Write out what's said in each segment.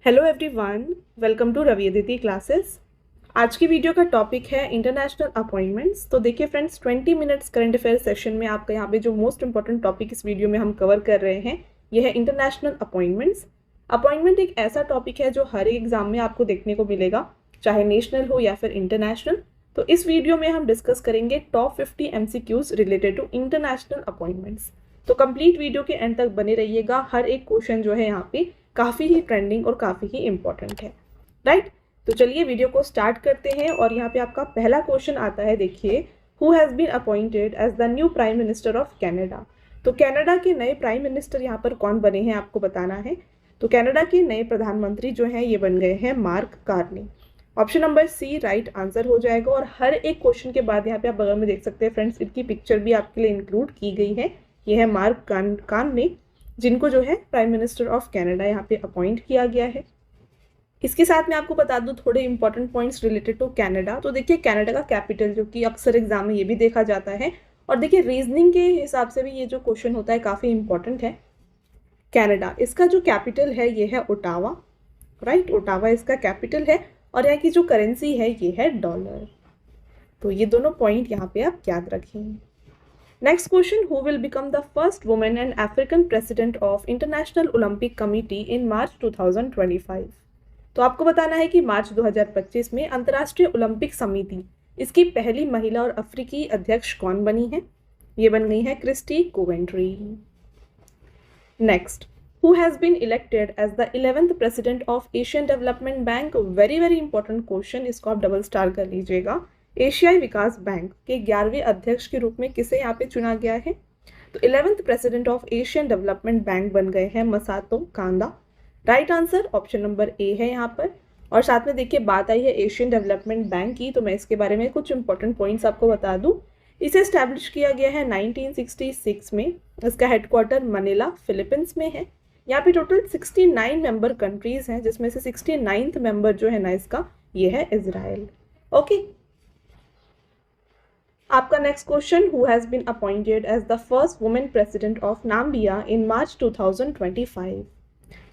Hello everyone, welcome to Ravi Aditi classes. आज की video का टॉपिक है इंटरनेशनल अपॉइंटमेंट्स। तो देखिए friends, 20 minutes current affair session में आपका यहाँ पे जो मोस्ट इंपॉर्टेंट टॉपिक इस वीडियो में हम कवर कर रहे हैं यह है इंटरनेशनल अपॉइंटमेंट्स। अपॉइंटमेंट एक ऐसा टॉपिक है जो हर एक एग्जाम में आपको देखने को मिलेगा, चाहे नेशनल हो या फिर इंटरनेशनल। तो इस वीडियो में हम डिस्कस करेंगे top 50 MCQs related to international appointments. तो कंप्लीट वीडियो के एंड तक बने रहिएगा। हर एक क्वेश्चन जो है यहाँ पे काफ़ी ही ट्रेंडिंग और काफ़ी ही इंपॉर्टेंट है, राइट। तो चलिए वीडियो को स्टार्ट करते हैं। और यहाँ पे आपका पहला क्वेश्चन आता है, देखिए, who has been appointed as the new prime minister of Canada. तो कनाडा के नए प्राइम मिनिस्टर यहाँ पर कौन बने हैं आपको बताना है। तो कनाडा के नए प्रधानमंत्री जो हैं ये बन गए हैं Mark Carney. Option number C right answer हो जाएगा। और हर एक क्वेश्चन के बाद यहाँ पे आप बगल में देख सकते हैं फ्रेंड्स, इनकी पिक्चर भी आपके लिए इंक्लूड की गई है। ये है मार्क कार्नी, जिनको जो है प्राइम मिनिस्टर ऑफ कनाडा यहाँ पे अपॉइंट किया गया है। इसके साथ मैं आपको बता दूं थोड़े important points related to Canada. तो देखिए, कनाडा का कैपिटल, जो कि अक्सर एग्जाम में ये भी देखा जाता है, और देखिए रीजनिंग के हिसाब से भी ये जो क्वेश्चन होता है काफ़ी इंपॉर्टेंट है। कनाडा, इसका जो कैपिटल है ये है ओटावा, राइट। ओटावा इसका कैपिटल है और यहाँ की जो करेंसी है ये है डॉलर। तो ये दोनों पॉइंट यहाँ पे आप याद रखें। Next question, who will become the first woman and African president of International Olympic Committee in March 2025? तो आपको बताना है कि मार्च 2025 में अंतर्राष्ट्रीय ओलंपिक समिति इसकी पहली महिला और अफ्रीकी अध्यक्ष कौन बनी है। ये बन गई है Christie Coventry. Next, who has been elected as the 11th president of Asian Development Bank? Very very important question, इसको आप डबल स्टार कर लीजिएगा। एशियाई विकास बैंक के 11वें अध्यक्ष के रूप में किसे यहाँ पे चुना गया है। तो 11th president of Asian development bank बन गए हैं मसातो कांदा। राइट आंसर ऑप्शन नंबर ए है यहाँ पर। और साथ में देखिए, बात आई है एशियन डेवलपमेंट बैंक की, तो मैं इसके बारे में कुछ इंपॉर्टेंट पॉइंट्स आपको बता दूं। इसे एस्टैब्लिश किया गया है 1966 में। इसका हेडक्वार्टर मनीला फिलीपींस में है। यहाँ पे टोटल 69 मेंबर कंट्रीज हैं, जिसमें से 69th मेंबर जो है ना इसका, ये है इजराइल। ओके। आपका next question, who has been appointed as the first women president of Namibia in March 2025?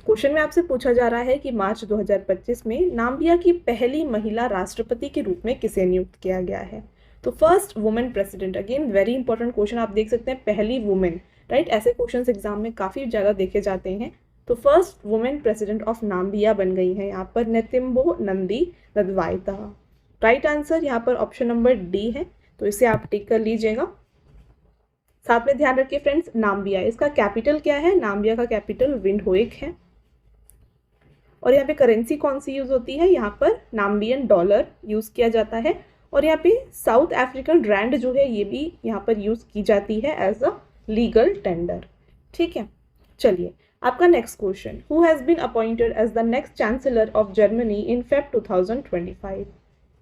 Question में आपसे पूछा जा रहा है कि मार्च 2025 में नाम्बिया की पहली महिला राष्ट्रपति के रूप में किसे नियुक्त किया गया है। तो first women president, again very important question, आप देख सकते हैं पहली वुमेन, राइट। ऐसे क्वेश्चन एग्जाम में काफ़ी ज़्यादा देखे जाते हैं। तो first women president of Namibia बन गई है यहाँ पर नेतिम्बो नंदी नदवाइता। राइट आंसर यहाँ पर ऑप्शन नंबर डी है, तो इसे आप टिक कर लीजिएगा। साथ में ध्यान रखिए फ्रेंड्स, नाम्बिया इसका कैपिटल क्या है। नाम्बिया का कैपिटल विंडहोइक है। और यहाँ पे करेंसी कौन सी यूज होती है, यहाँ पर नाम्बियन डॉलर यूज किया जाता है। और यहाँ पे साउथ अफ्रीकन रैंड जो है ये भी यहाँ पर यूज की जाती है एज अ लीगल टेंडर। ठीक है, चलिए आपका next question, who has been appointed as the next chancellor of Germany in Feb 2025?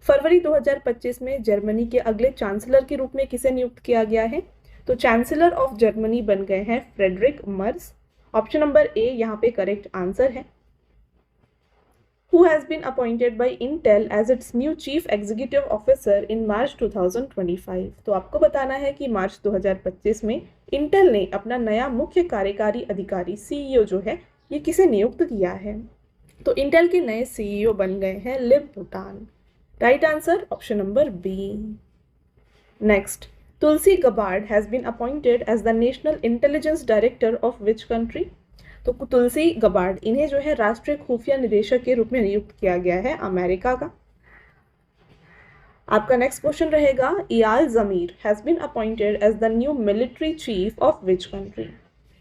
फरवरी 2025 में जर्मनी के अगले चांसलर के रूप में किसे नियुक्त किया गया है। तो चांसलर ऑफ जर्मनी बन गए हैं Friedrich Merz. Option number A यहाँ पे करेक्ट आंसर है। Who has been appointed by Intel as its new chief executive officer in March 2025? तो आपको बताना है कि मार्च 2025 में इंटेल ने अपना नया मुख्य कार्यकारी अधिकारी CEO जो है ये किसे नियुक्त किया है। तो इंटेल के नए CEO बन गए हैं लिव Bhutan. Right answer option number B. Next, Tulsi Gabbard has been appointed as the national intelligence director of which country? तो तुलसी गबार्ड, इन्हें जो है राष्ट्रीय खुफिया निदेशक के रूप में नियुक्त किया गया है अमेरिका का। आपका नेक्स्ट क्वेश्चन रहेगा, Eyal Zamir has been appointed as the new military chief of which country?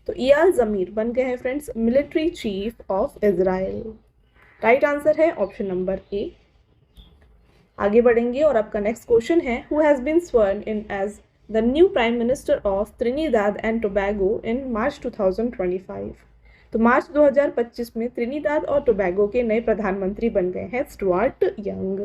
तो इयाल जमीर बन गए हैं friends military chief of Israel. Right answer है ऑप्शन नंबर ए। आगे बढ़ेंगे और आपका नेक्स्ट क्वेश्चन है, who has been sworn in as the new prime minister of Trinidad and Tobago in March 2025? तो मार्च 2025 में त्रिनिदाद और टोबैगो के नए प्रधानमंत्री बन गए हैं Stuart Young.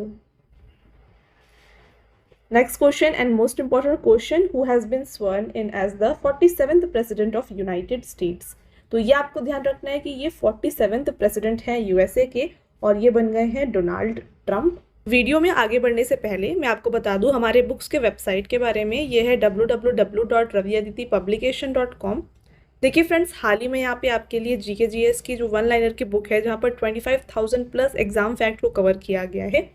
Next question and most important question, who has been sworn in as the 47th president of United States? तो ये आपको ध्यान रखना है कि ये 47th प्रेसिडेंट हैं USA के, और ये बन गए हैं डोनाल्ड ट्रंप। वीडियो में आगे बढ़ने से पहले मैं आपको बता दूं हमारे बुक्स के वेबसाइट के बारे में। ये है www.raviaditipublication.com। देखिए फ्रेंड्स, हाल ही में यहाँ पे आपके लिए जीके जीएस की जो वन लाइनर की बुक है, जहाँ पर 25,000 प्लस एग्जाम फैक्ट को कवर किया गया है,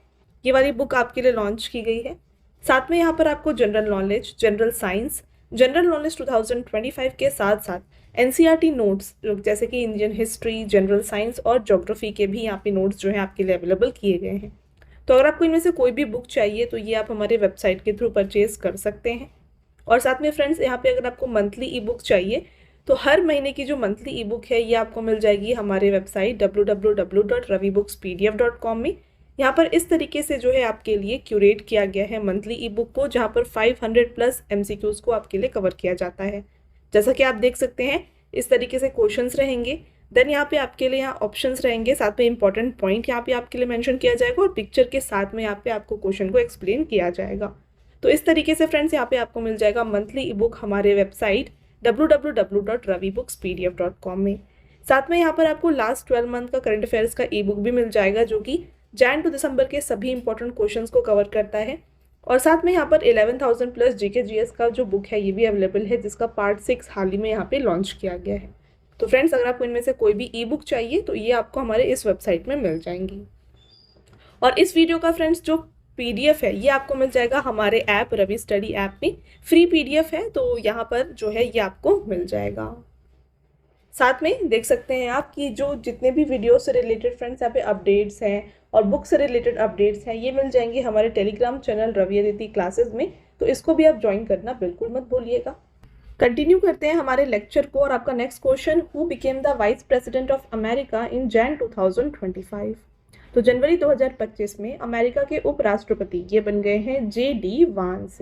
ये वाली बुक आपके लिए लॉन्च की गई है। साथ में यहाँ पर आपको general knowledge, general science, general knowledge 2025 के साथ साथ एनसीईआरटी नोट्स जैसे कि इंडियन हिस्ट्री, जनरल साइंस और ज्योग्राफी के भी यहाँ पे नोट्स जो है आपके लिए अवेलेबल किए गए हैं। तो अगर आपको इनमें से कोई भी बुक चाहिए तो ये आप हमारे वेबसाइट के थ्रू परचेज कर सकते हैं। और साथ में फ्रेंड्स, यहाँ पे अगर आपको मंथली ई बुक चाहिए तो हर महीने की जो मंथली ई बुक है ये आपको मिल जाएगी हमारे वेबसाइट www.ravibooks.pdf.com में। यहाँ पर इस तरीके से जो है आपके लिए क्यूरेट किया गया है मंथली ई बुक को, जहाँ पर 500 प्लस एमसीक्यूज को आपके लिए कवर किया जाता है। जैसा कि आप देख सकते हैं, इस तरीके से क्वेश्चंस रहेंगे, देन यहाँ पे आपके लिए यहाँ ऑप्शंस रहेंगे, साथ में इंपॉर्टेंट पॉइंट यहाँ पे आपके लिए मेंशन किया जाएगा और पिक्चर के साथ में यहाँ पे आपको क्वेश्चन को एक्सप्लेन किया जाएगा। तो इस तरीके से फ्रेंड्स यहाँ पे आपको मिल जाएगा मंथली ई बुक हमारे वेबसाइट www.ravibooks.pdf.com में। साथ में यहाँ पर आपको लास्ट 12 मंथ का करंट अफेयर्स का ई बुक भी मिल जाएगा, जो कि जैन टू दिसंबर के सभी इंपॉर्टेंट क्वेश्चंस को कवर करता है। और साथ में यहाँ पर 11,000 प्लस जीके जीएस का जो बुक है ये भी अवेलेबल है, जिसका पार्ट 6 हाल ही में यहाँ पे लॉन्च किया गया है। तो फ्रेंड्स, अगर आपको इनमें से कोई भी ई बुक चाहिए तो ये आपको हमारे इस वेबसाइट में मिल जाएंगी। और इस वीडियो का फ्रेंड्स जो पीडीएफ है ये आपको मिल जाएगा हमारे ऐप रवि स्टडी ऐप में, फ्री पीडीएफ है, तो यहाँ पर जो है ये आपको मिल जाएगा। साथ में देख सकते हैं आप कि जो जितने भी वीडियो से रिलेटेड फ्रेंड्स यहाँ पे अपडेट्स हैं और बुक से रिलेटेड अपडेट्स हैं, ये मिल जाएंगे हमारे Telegram channel Ravi Aditi classes में, तो इसको भी आप ज्वाइन करना बिल्कुल मत भूलिएगा। कंटिन्यू करते हैं हमारे लेक्चर को और आपका next question, who became the vice president of America in Jan 2025। तो जनवरी 2025 में अमेरिका के उपराष्ट्रपति ये बन गए हैं JD वांस।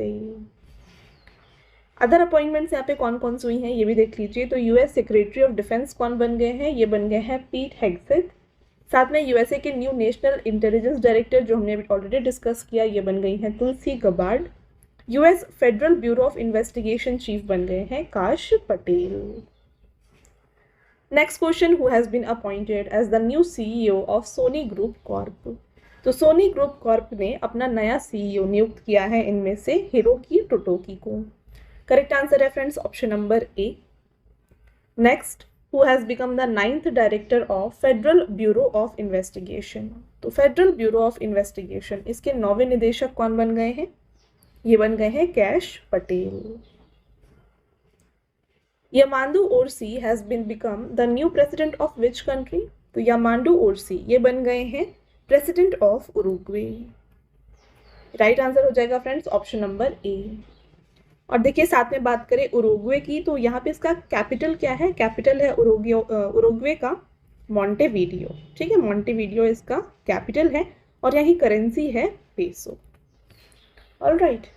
अदर अपॉइंटमेंट्स यहाँ पे कौन कौन सी हुई हैं ये भी देख लीजिए। तो यूएस सेक्रेटरी ऑफ डिफेंस कौन बन गए हैं, ये बन गए हैं पीट हेगसेथ। साथ में यूएसए के न्यू नेशनल इंटेलिजेंस डायरेक्टर जो हमने ऑलरेडी डिस्कस किया, ये बन गई हैं Tulsi Gabbard. US Federal Bureau of Investigation chief बन गए हैं Kash Patel. Next question, who has been appointed as the new CEO ऑफ सोनी ग्रुप कॉर्प। तो सोनी ग्रुप कॉर्प ने अपना नया CEO नियुक्त किया है इनमें से हिरोकी टोटोकी को। करेक्ट आंसर है friends option number A. Next, who has become the 9th director of federal Bureau of investigation. तो फेडरल ब्यूरो ऑफ इन्वेस्टिगेशन इसके 9वें निदेशक कौन बन गए हैं, ये बन गए हैं Kash Patel. Yamandu Orsi has been become the new president of which country. तो यामांडू ओरसी ये बन गए हैं president of Uruguay. Right answer हो जाएगा फ्रेंड्स ऑप्शन नंबर ए। और देखिए, साथ में बात करें उरुग्वे की, तो यहाँ पे इसका कैपिटल क्या है, कैपिटल है उरुग्वे का मॉन्टेवीडियो। ठीक है, मॉन्टेवीडियो इसका कैपिटल है और यही करेंसी है peso. Alright,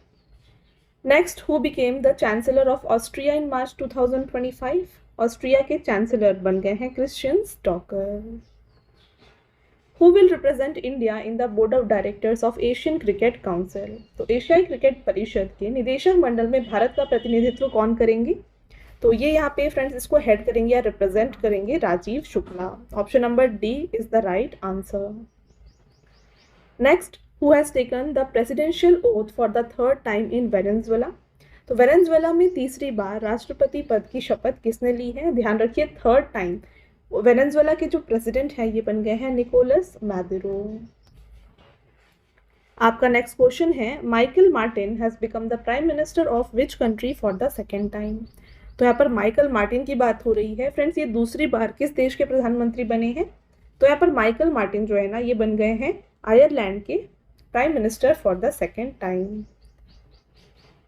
next, who became the chancellor of Austria in March 2025। Austria के चांसलर बन गए हैं Christian stalker. Who will represent India in the board of directors of Asian cricket council. तो एशियाई क्रिकेट परिषद के निदेशक मंडल में भारत का प्रतिनिधित्व कौन करेंगे। तो ये यहाँ पे फ्रेंड्स इसको हेड करेंगे या रिप्रेजेंट करेंगे Rajiv Shukla. Option number D is the right answer. Next, who has taken the presidential oath for the 3rd time in Venezuela. तो वेनेजुएला में तीसरी बार राष्ट्रपति पद की शपथ किसने ली है, ध्यान रखिए 3rd टाइम। वेनेजुएला के जो प्रेसिडेंट हैं ये बन गए हैं निकोलस मैदुरो। आपका नेक्स्ट क्वेश्चन है, Michael Martin has become the prime minister of which country for the 2nd time. तो यहाँ पर माइकल मार्टिन की बात हो रही है फ्रेंड्स, ये दूसरी बार किस देश के प्रधानमंत्री बने हैं। तो यहाँ पर माइकल मार्टिन जो है ना ये बन गए हैं आयरलैंड के prime minister for the 2nd time.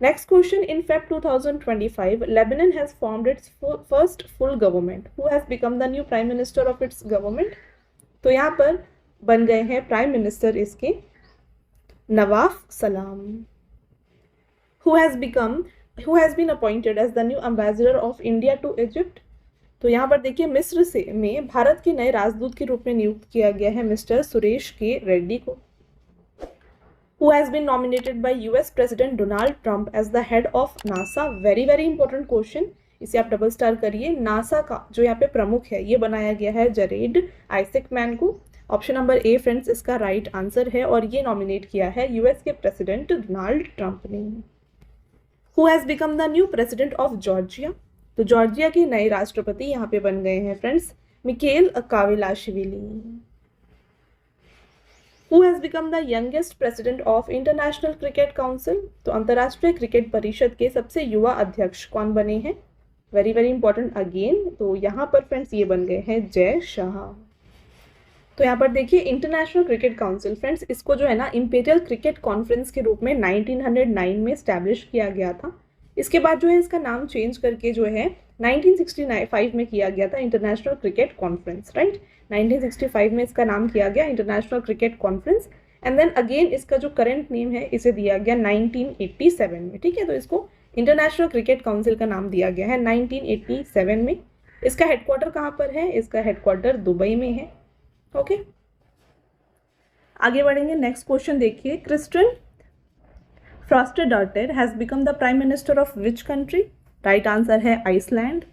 Next question, in Feb 2025, Lebanon has formed its first full government. Who has become the new prime minister of its government? तो यहाँ पर बन गए हैं प्राइम मिनिस्टर इसके नवाफ सलाम। Who has been appointed as the new ambassador of India to Egypt? तो यहाँ पर देखिए मिस्र से में भारत के नए राजदूत के रूप में नियुक्त किया गया है मिस्टर सुरेश के रेड्डी को। Who has been nominated by US President Donald Trump as the head of NASA? very important question, इसे आप डबल स्टार करिए। नासा का जो यहाँ पे प्रमुख है ये बनाया गया है जरेड आइसेकमैन को। ऑप्शन नंबर ए फ्रेंड्स इसका राइट आंसर है और ये नॉमिनेट किया है यूएस के प्रेसिडेंट डोनाल्ड ट्रंप ने। Who has become the new president of Georgia? तो जॉर्जिया के नए राष्ट्रपति यहाँ पे बन गए हैं friends Mikheil Kavelashvili. Who has become the youngest president of International Cricket Council? तो अंतर्राष्ट्रीय क्रिकेट परिषद के सबसे युवा अध्यक्ष कौन बने हैं? Very very important again. तो यहाँ पर फ्रेंड्स ये बन गए हैं जय शाह। तो यहाँ पर देखिए इंटरनेशनल क्रिकेट काउंसिल फ्रेंड्स, इसको जो है ना इंपीरियल क्रिकेट कॉन्फ्रेंस के रूप में 1909 में स्टैब्लिश किया गया था। इसके बाद जो है इसका नाम चेंज करके जो है 1965 में किया गया था इंटरनेशनल क्रिकेट कॉन्फ्रेंस, राइट। 1965 में इसका नाम किया गया International Cricket Conference and then again इसका जो करंट नेम है इसे दिया गया 1987 में, ठीक है। तो इसको इंटरनेशनल क्रिकेट काउंसिल का नाम दिया गया है 1987 में। इसका हेडक्वार्टर कहाँ पर है? इसका हेडक्वार्टर दुबई में है, ओके। आगे बढ़ेंगे, नेक्स्ट क्वेश्चन देखिए। Kristrun Frostadottir has become the prime minister of which country? Right answer है Iceland.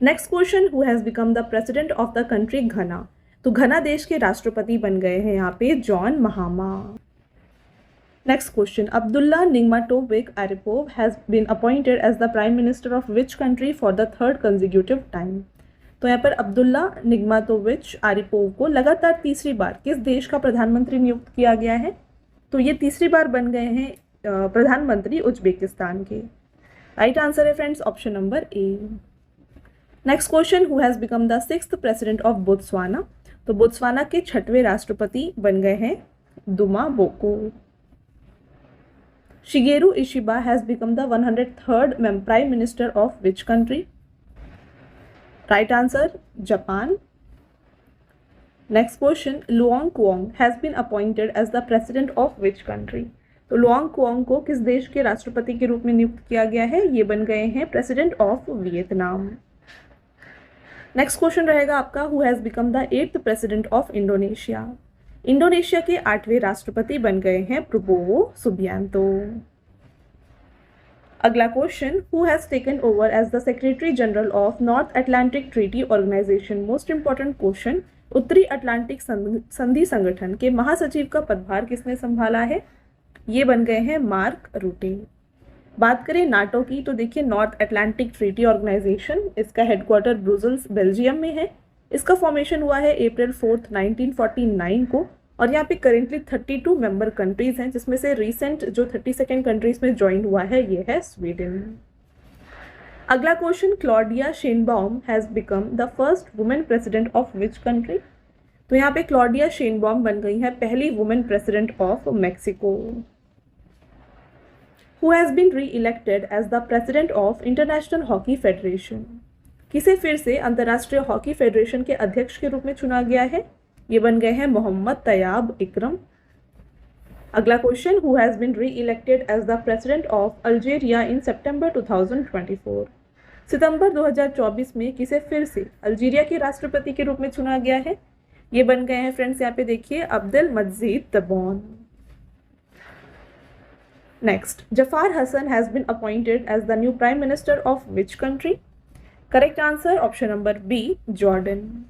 Next question, who has become the president of the country Ghana? तो घना देश के राष्ट्रपति बन गए हैं यहाँ पे John Mahama. Next question, Abdulla Nigmatovich Aripov has been appointed as the prime minister of which country for the third consecutive time? तो यहाँ पर अब्दुल्ला निग्माटोविच आरिपोव को लगातार तीसरी बार किस देश का प्रधानमंत्री नियुक्त किया गया है? तो ये तीसरी बार बन गए हैं प्रधानमंत्री उज्बेकिस्तान के। राइट आंसर है friends option number A. Next question, who has become the 6th president of Botswana? तो बोत्सवाना के 6वें राष्ट्रपति बन गए हैं Duma Boko. Shigeru Ishiba has become the 103rd prime minister of which country? Right answer Japan. Next question, Luong Cuong has been appointed as the president of which country? तो Luong Cuong को किस देश के राष्ट्रपति के रूप में नियुक्त किया गया है? ये बन गए हैं president of Vietnam. Next question रहेगा आपका, who has become the 8th president of Indonesia? Indonesia के 8वें राष्ट्रपति बन गए हैं प्रबोवो सुबियांतो। अगला question, who has taken over as the secretary general of North Atlantic Treaty Organization? Most important question, उत्तरी अटलांटिक संधि संगठन के महासचिव का पदभार किसने संभाला है? ये बन गए हैं मार्क रूटे। बात करें नाटो की, तो देखिए नॉर्थ अटलांटिक ट्रीटी ऑर्गेनाइजेशन, इसका हेडक्वार्टर ब्रुसेल्स बेल्जियम में है। इसका फॉर्मेशन हुआ है अप्रैल 4, 1949 को और यहाँ पे करेंटली 32 मेंबर कंट्रीज हैं, जिसमें से रिसेंट जो 32nd कंट्रीज में ज्वाइन हुआ है ये है स्वीडन। अगला question, Claudia Sheinbaum has become the first women president of which country? तो यहाँ पे क्लॉडिया शेनबॉम बन गई है पहली women president of Mexico. Who has been री elected as the president of International Hockey Federation? किसे फिर से अंतर्राष्ट्रीय हॉकी फेडरेशन के अध्यक्ष के रूप में चुना गया है? ये बन गए हैं मोहम्मद तैयाब इकरम। अगला क्वेश्चन, हु हैज बीन री elected as the president of Algeria in September 2024? सितंबर 2024 में किसे फिर से अल्जीरिया के राष्ट्रपति के रूप में चुना गया है? ये बन गए हैं फ्रेंड्स यहाँ पे देखिए Abdel Majid Tebboune. Next, Jafar Hasan has been appointed as the new prime minister of which country? Correct answer option number B Jordan.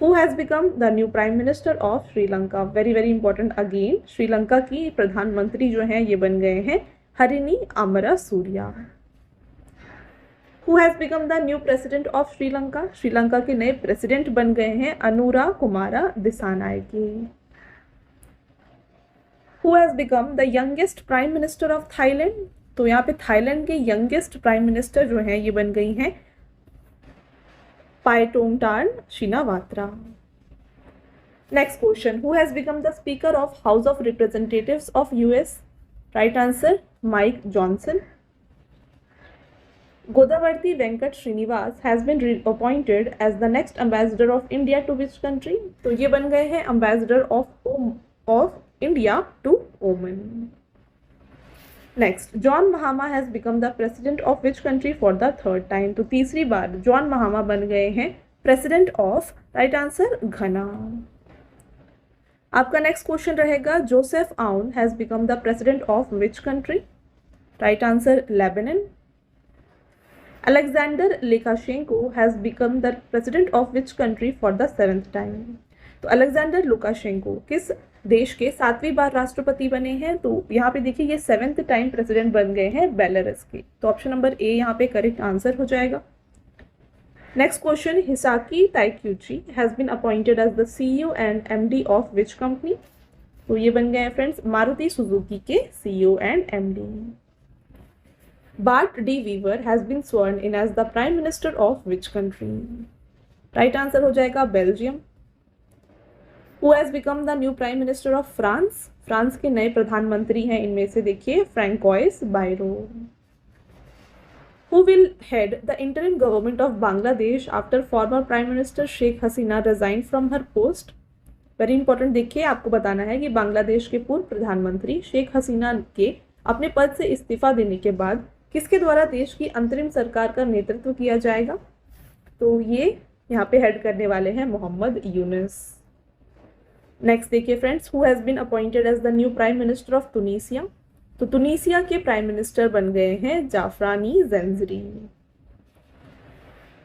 Who has become the new Prime Minister of Sri Lanka? Very very important again, Sri Lanka की प्रधानमंत्री जो हैं ये बन गए हैं Harini अमरासूर्या। Who has become the new President of Sri Lanka? Sri Lanka के नए प्रेसिडेंट बन गए हैं Anura Kumara Dissanayake. Who has become the youngest Prime Minister of Thailand? तो यहाँ पे थाईलैंड के यंगेस्ट प्राइम मिनिस्टर जो हैं ये बन गई हैं Paetongtarn Shinawatra. Next question, who has become the speaker of House of Representatives of US? Right answer Mike Johnson. Godavarthy Venkata Srinivas has been appointed as the next ambassador of India to which country? तो ये बन गए हैं ambassador of India to Oman. Next, John Mahama has become the president of which country for the third time? तो तीसरी बार John महामा बन गए हैं प्रेसिडेंट ऑफ, राइट आंसर घना। आपका नेक्स्ट क्वेश्चन रहेगा, जोसेफ आउन has become the president of which country? Right answer Lebanon. Alexander Lukashenko has become the president of which country for the 7th time? तो Alexander Lukashenko किस देश के 7वीं बार राष्ट्रपति बने हैं? तो यहाँ पे देखिए ये 7th टाइम प्रेसिडेंट बन गए हैं बेलारूस के। तो ऑप्शन नंबर ए यहाँ पे करेक्ट आंसर हो जाएगा। Next question, Hisaki Takeuchi has been appointed as the CEO and MD of which company? तो ये बन गए हैं फ्रेंड्स मारुति सुजुकी के CEO and MD। Bart D. Weaver has been sworn in as the Prime Minister of which country? Right answer हो जाएगा Belgium. Who has become the new Prime Minister of France? France के नए प्रधानमंत्री हैं इनमें से देखिए François बायरो। Who will head the interim government of Bangladesh after former Prime Minister Sheikh Hasina resigned from her post? Very important, देखिए आपको बताना है कि बांग्लादेश के पूर्व प्रधानमंत्री शेख हसीना के अपने पद से इस्तीफा देने के बाद किसके द्वारा देश की अंतरिम सरकार का नेतृत्व किया जाएगा? तो ये यहाँ पे हेड करने वाले हैं मोहम्मद यूनुस। नेक्स्ट देखिए friends, who has been appointed as the new prime minister of Tunisia? तो तुनीसिया के प्राइम मिनिस्टर बन गए हैं Zaafrani Zenzri.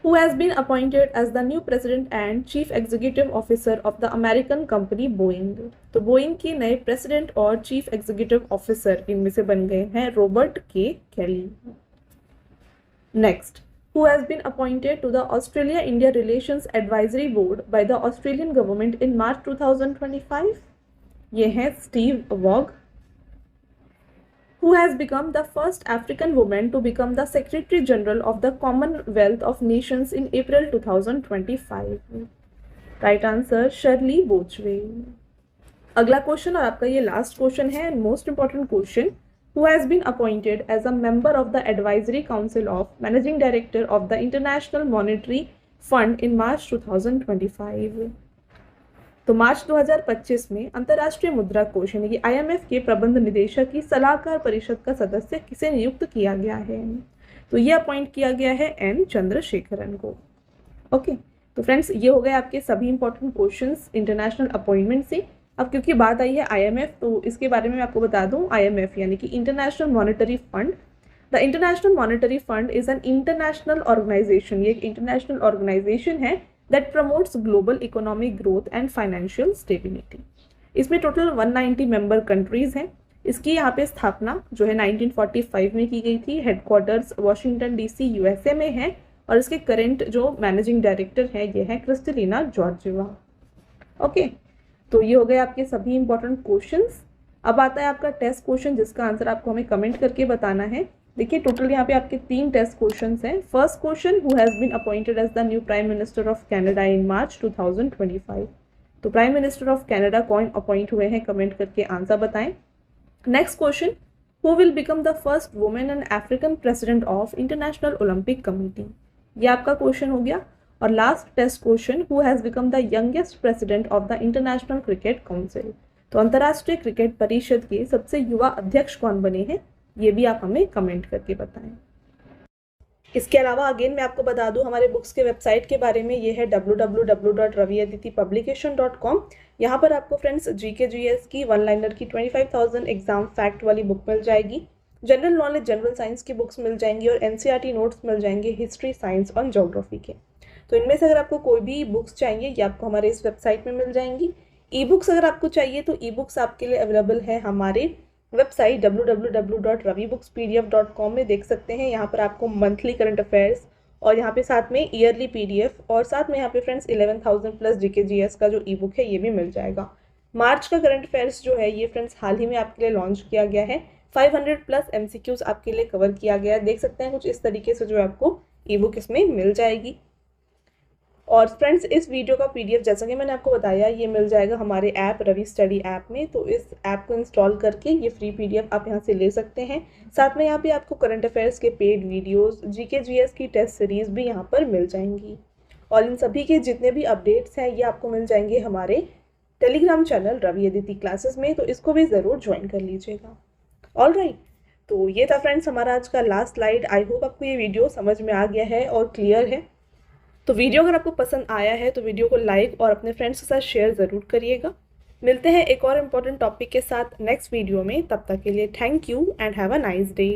Who has been appointed as the new president and chief executive officer of the American company Boeing? तो Boeing के नए president और chief executive officer इनमें से बन गए हैं रॉबर्ट के केली। Next, who has been appointed to the Australia-India Relations Advisory Board by the Australian government in March 2025? ये हैं Steve वॉग। Who has become the first African woman to become the Secretary General of the Commonwealth of Nations in April 2025? Right answer Shirley Botchwey. अगला question और आपका ये last question है and most important question, who has been appointed as a member of the Advisory Council of Managing Director of the International Monetary Fund in March 2025? तो मार्च 2025 में अंतर्राष्ट्रीय मुद्रा कोष यानी कि IMF के प्रबंध निदेशक की सलाहकार परिषद का सदस्य किसे नियुक्त किया गया है? तो ये अपॉइंट किया गया है एन चंद्रशेखरन को। ओके, तो फ्रेंड्स ये हो गए आपके सभी इंपॉर्टेंट क्वेश्चंस इंटरनेशनल अपॉइंटमेंट से। अब क्योंकि बात आई है IMF, तो इसके बारे में मैं आपको बता दूं, IMF यानी कि International Monetary Fund. The International Monetary Fund is an international organisation, ये एक इंटरनेशनल ऑर्गेनाइजेशन है that promotes global economic growth and financial stability। इसमें टोटल 190 मेंबर कंट्रीज हैं। इसकी यहाँ पे स्थापना जो है 1945 में की गई थी। हेडक्वार्टर्स वाशिंगटन DC USA में है और इसके करंट जो मैनेजिंग डायरेक्टर है ये है क्रिस्टलिना जॉर्जिवा। ओके, तो ये हो गए आपके सभी इंपॉर्टेंट क्वेश्चंस। अब आता है आपका टेस्ट क्वेश्चन जिसका आंसर आपको हमें कमेंट करके बताना है। देखिए टोटल यहाँ पे आपके 3 टेस्ट क्वेश्चंस हैं। First question, who has been appointed as the new prime minister of Canada in March 2025? तो प्राइम मिनिस्टर ऑफ कनाडा कौन अपॉइंट हुए हैं, कमेंट करके आंसर बताएं। Next question, who will become the first women and African president of International Olympic Committee? ये आपका question हो गया। और last test question, who has become the youngest president of the International cricket council? तो अंतर्राष्ट्रीय cricket परिषद के सबसे युवा अध्यक्ष कौन बने हैं, ये भी आप हमें कमेंट करके बताएं। इसके अलावा अगेन मैं आपको बता दूं हमारे बुक्स के वेबसाइट के बारे में, ये है www.raviaditipublication.com। यहाँ पर आपको फ्रेंड्स GK GS की 1 लाइनर की 25,000 एग्जाम फैक्ट वाली बुक मिल जाएगी, जनरल नॉलेज जनरल साइंस की बुक्स मिल जाएंगी और NCERT नोट्स मिल जाएंगे हिस्ट्री, साइंस और ज्योग्राफी के। तो इनमें से अगर आपको कोई भी बुक्स चाहिए ये आपको हमारे इस वेबसाइट में मिल जाएंगी। ई बुक्स अगर आपको चाहिए तो ई बुक्स आपके लिए अवेलेबल है हमारे वेबसाइट www.ravibookspdf.com में देख सकते हैं। यहाँ पर आपको मंथली करंट अफेयर्स और यहाँ पे साथ में ईयरली PDF और साथ में यहाँ पे फ्रेंड्स 11,000+ GK GS का जो ई बुक है ये भी मिल जाएगा। मार्च का करंट अफेयर्स जो है ये फ्रेंड्स हाल ही में आपके लिए लॉन्च किया गया है। 500+ MCQs आपके लिए कवर किया गया है। देख सकते हैं कुछ इस तरीके से जो आपको ई बुक इसमें मिल जाएगी। और फ्रेंड्स इस वीडियो का PDF जैसा कि मैंने आपको बताया ये मिल जाएगा हमारे ऐप रवि स्टडी ऐप में। तो इस ऐप को इंस्टॉल करके ये फ्री PDF आप यहाँ से ले सकते हैं। साथ में यहाँ पे आपको करंट अफेयर्स के पेड वीडियोस, GK GS की टेस्ट सीरीज भी यहाँ पर मिल जाएंगी। और इन सभी के जितने भी अपडेट्स हैं ये आपको मिल जाएंगे हमारे Telegram channel Ravi Aditi classes में, तो इसको भी ज़रूर ज्वाइन कर लीजिएगा। ऑलराइट, तो ये था फ्रेंड्स हमारा आज का लास्ट स्लाइड। आई होप आपको ये वीडियो समझ में आ गया है और क्लियर है। तो वीडियो अगर आपको पसंद आया है तो वीडियो को लाइक और अपने फ्रेंड्स के साथ शेयर ज़रूर करिएगा। मिलते हैं एक और इम्पॉर्टेंट टॉपिक के साथ नेक्स्ट वीडियो में। तब तक के लिए thank you and have a nice day.